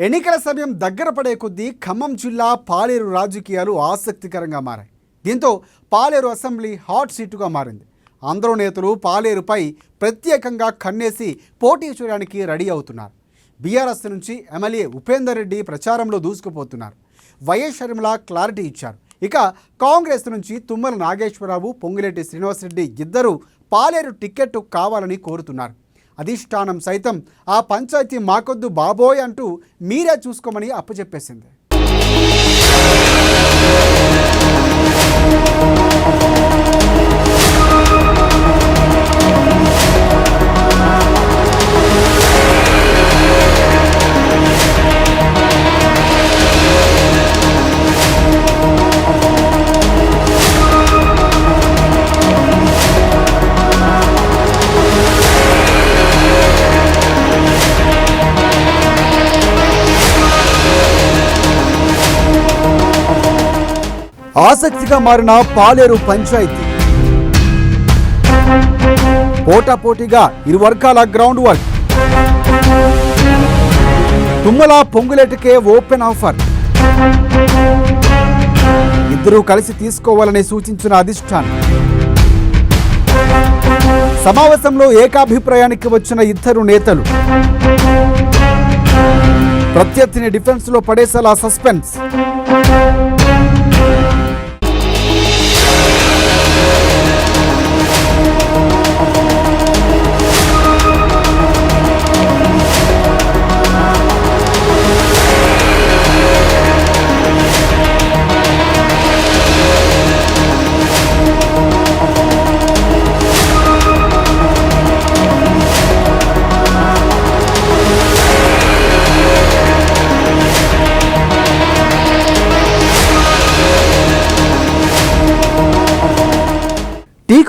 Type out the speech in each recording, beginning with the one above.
ఎన్నికల సమయం దగ్గర పడే కొద్దీ ఖమ్మం జిల్లా పాలేరు రాజకీయాలు ఆసక్తికరంగా మారాయి. దీంతో పాలేరు అసెంబ్లీ హాట్ సీటుగా మారింది. అందరూ నేతలు పాలేరుపై ప్రత్యేకంగా కన్నేసి పోటీ చేయడానికి రెడీ అవుతున్నారు. బీఆర్ఎస్ నుంచి ఎమ్మెల్యే ఉపేందర్ రెడ్డి ప్రచారంలో దూసుకుపోతున్నారు. వైఎస్ షర్మిల క్లారిటీ ఇచ్చారు. ఇక కాంగ్రెస్ నుంచి తుమ్మల నాగేశ్వరరావు, పొంగులేటి శ్రీనివాసరెడ్డి ఇద్దరు పాలేరు టికెట్ కావాలని కోరుతున్నారు. అధిష్టానం సైతం ఆ పంచాయతీ మాకొద్దు బాబోయ్ అంటూ మీరే చూసుకోమని అప్పచెప్పేసింది. ఆసక్తిగా మారిన పాలేరు పంచాయతీ పోటాపోటీగా ఇరు వర్గాల గ్రౌండ్ వర్క్. తుమ్మల పొంగులేటికే ఓపెన్ ఆఫర్. ఇద్దరూ కలిసి తీసుకోవాలని సూచించిన అధిష్టానం. సమావేశంలో ఏకాభిప్రాయానికి వచ్చిన ఇద్దరు నేతలు. ప్రత్యర్థిని డిఫెన్స్ లో పడేసేలా సస్పెన్స్.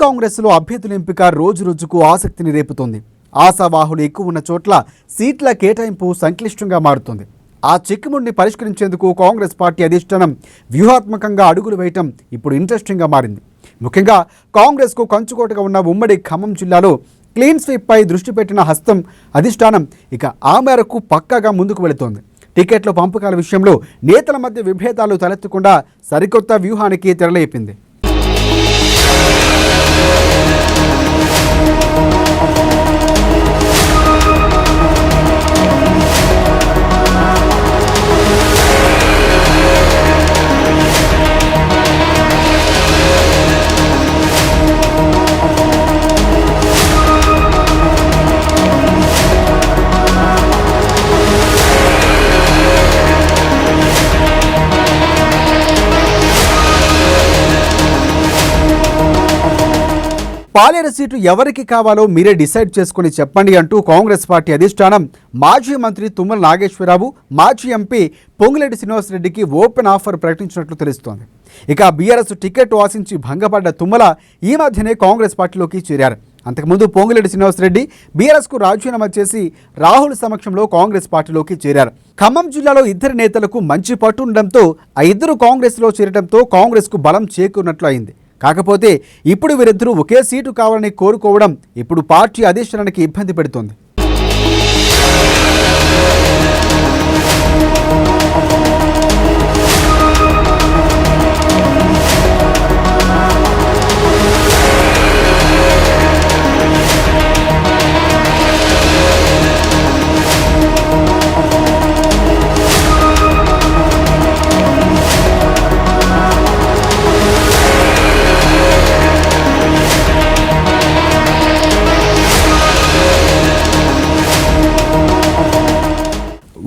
కాంగ్రెస్లో అభ్యర్థుల ఎంపిక రోజు రోజుకు ఆసక్తిని రేపుతోంది. ఆశావాహులు ఎక్కువ ఉన్న చోట్ల సీట్ల కేటాయింపు సంక్లిష్టంగా మారుతుంది. ఆ చిక్కుముడిని పరిష్కరించేందుకు కాంగ్రెస్ పార్టీ అధిష్టానం వ్యూహాత్మకంగా అడుగులు వేయటం ఇప్పుడు ఇంట్రెస్టింగ్గా మారింది. ముఖ్యంగా కాంగ్రెస్కు కంచుకోటగా ఉన్న ఉమ్మడి ఖమ్మం జిల్లాలో క్లీన్ స్వీప్పై దృష్టి పెట్టిన హస్తం అధిష్టానం ఇక ఆ మేరకు పక్కాగా ముందుకు వెళుతోంది. టికెట్ల పంపకాల విషయంలో నేతల మధ్య విభేదాలు తలెత్తకుండా సరికొత్త వ్యూహానికి తెరలేపింది. పాలేరు సీటు ఎవరికి కావాలో మీరే డిసైడ్ చేసుకుని చెప్పండి అంటూ కాంగ్రెస్ పార్టీ అధిష్టానం మాజీ మంత్రి తుమ్మల నాగేశ్వరరావు, మాజీ ఎంపీ పొంగులేటి శ్రీనివాసరెడ్డికి ఓపెన్ ఆఫర్ ప్రకటించినట్లు తెలుస్తోంది. ఇక బీఆర్ఎస్ టికెట్ ఆశించి భంగపడ్డ తుమ్మల ఈ మధ్యనే కాంగ్రెస్ పార్టీలోకి చేరారు. అంతకుముందు పొంగులేటి శ్రీనివాసరెడ్డి బీఆర్ఎస్కు రాజీనామా చేసి రాహుల్ సమక్షంలో కాంగ్రెస్ పార్టీలోకి చేరారు. ఖమ్మం జిల్లాలో ఇద్దరు నేతలకు మంచి పట్టు ఉండడంతో ఆ ఇద్దరు కాంగ్రెస్లో చేరడంతో కాంగ్రెస్కు బలం చేకూరినట్లు అయింది. కాకపోతే ఇప్పుడు వీరిద్దరూ ఒకే సీటు కావాలని కోరుకోవడం ఇప్పుడు పార్టీ అధిష్టానానికి ఇబ్బంది పెడుతోంది.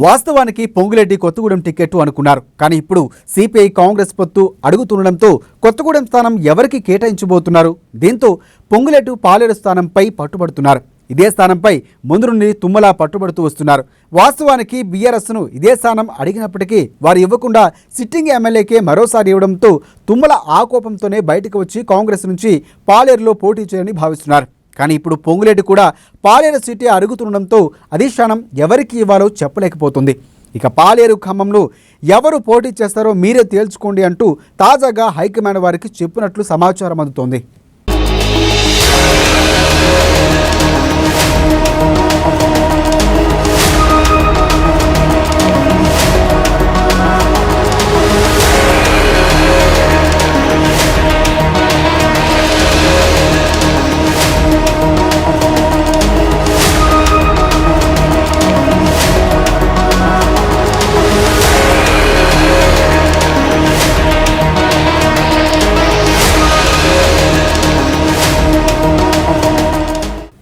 వాస్తవానికి పొంగులేటి కొత్తగూడెం టికెట్ అనుకున్నారు. కానీ ఇప్పుడు సిపిఐ కాంగ్రెస్ పొత్తు అడుగుతుండడంతో కొత్తగూడెం స్థానం ఎవరికి కేటాయించబోతున్నారు? దీంతో పొంగులేటు పాలేరు స్థానంపై పట్టుబడుతున్నారు. ఇదే స్థానంపై ముందు నుండి తుమ్మల పట్టుబడుతూ వస్తున్నారు. వాస్తవానికి బీఆర్ఎస్ను ఇదే స్థానం అడిగినప్పటికీ వారు ఇవ్వకుండా సిట్టింగ్ ఎమ్మెల్యేకే మరోసారి ఇవ్వడంతో తుమ్మల ఆ కోపంతోనే బయటకు వచ్చి కాంగ్రెస్ నుంచి పాలేరులో పోటీ చేయాలని భావిస్తున్నారు. కానీ ఇప్పుడు పొంగులేటి కూడా పాలేరు సీటే అడుగుతుండడంతో అధిష్టానం ఎవరికి ఇవ్వాలో చెప్పలేకపోతుంది. ఇక పాలేరు ఖమ్మంలో ఎవరు పోటీ చేస్తారో మీరే తేల్చుకోండి అంటూ తాజాగా హైకమాండ్ వారికి చెప్పినట్లు సమాచారం అందుతోంది.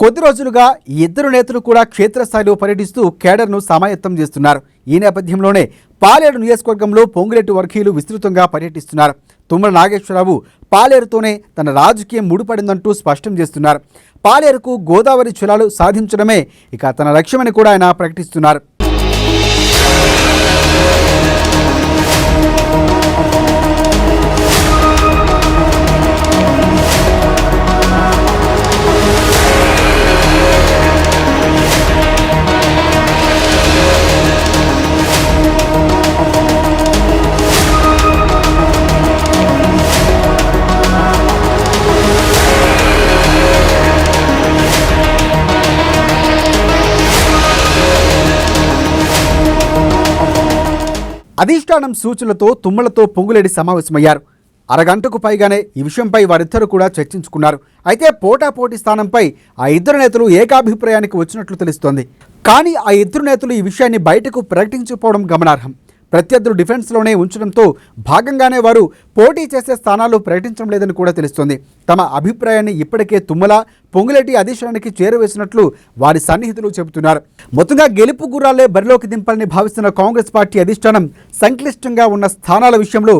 కొద్ది రోజులుగా ఈ ఇద్దరు నేతలు కూడా క్షేత్రస్థాయిలో పర్యటిస్తూ కేడర్ను సమాయత్తం చేస్తున్నారు. ఈ నేపథ్యంలోనే పాలేరు నియోజకవర్గంలో పొంగులేటి వర్గీయులు విస్తృతంగా పర్యటిస్తున్నారు. తుమ్మల నాగేశ్వరరావు పాలేరుతోనే తన రాజకీయం ముడిపడిందంటూ స్పష్టం చేస్తున్నారు. పాలేరుకు గోదావరి జలాలు సాధించడమే ఇక తన లక్ష్యమని కూడా ఆయన ప్రకటిస్తున్నారు. అధిష్టానం సూచనలతో తుమ్మలతో పొంగులేటి సమావేశమయ్యారు. అరగంటకు పైగానే ఈ విషయంపై వారిద్దరూ కూడా చర్చించుకున్నారు. అయితే పోటాపోటీ స్థానంపై ఆ ఇద్దరు నేతలు ఏకాభిప్రాయానికి వచ్చినట్లు తెలుస్తోంది. కానీ ఆ ఇద్దరు నేతలు ఈ విషయాన్ని బయటకు ప్రకటించకపోవడం గమనార్హం. ప్రత్యర్థులు డిఫెన్స్లోనే ఉంచడంతో భాగంగానే వారు పోటీ చేసే స్థానాలు ప్రకటించడం లేదని కూడా తెలుస్తోంది. తమ అభిప్రాయాన్ని ఇప్పటికే తుమ్మల పొంగులేటి అధిష్టానానికి చేరవేసినట్లు వారి సన్నిహితులు చెబుతున్నారు. మొత్తంగా గెలుపు గుర్రాలే బరిలోకి దింపాలని భావిస్తున్న కాంగ్రెస్ పార్టీ అధిష్టానం సంక్లిష్టంగా ఉన్న స్థానాల విషయంలో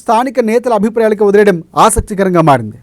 స్థానిక నేతల అభిప్రాయాలకు వదిలేయడం ఆసక్తికరంగా మారింది.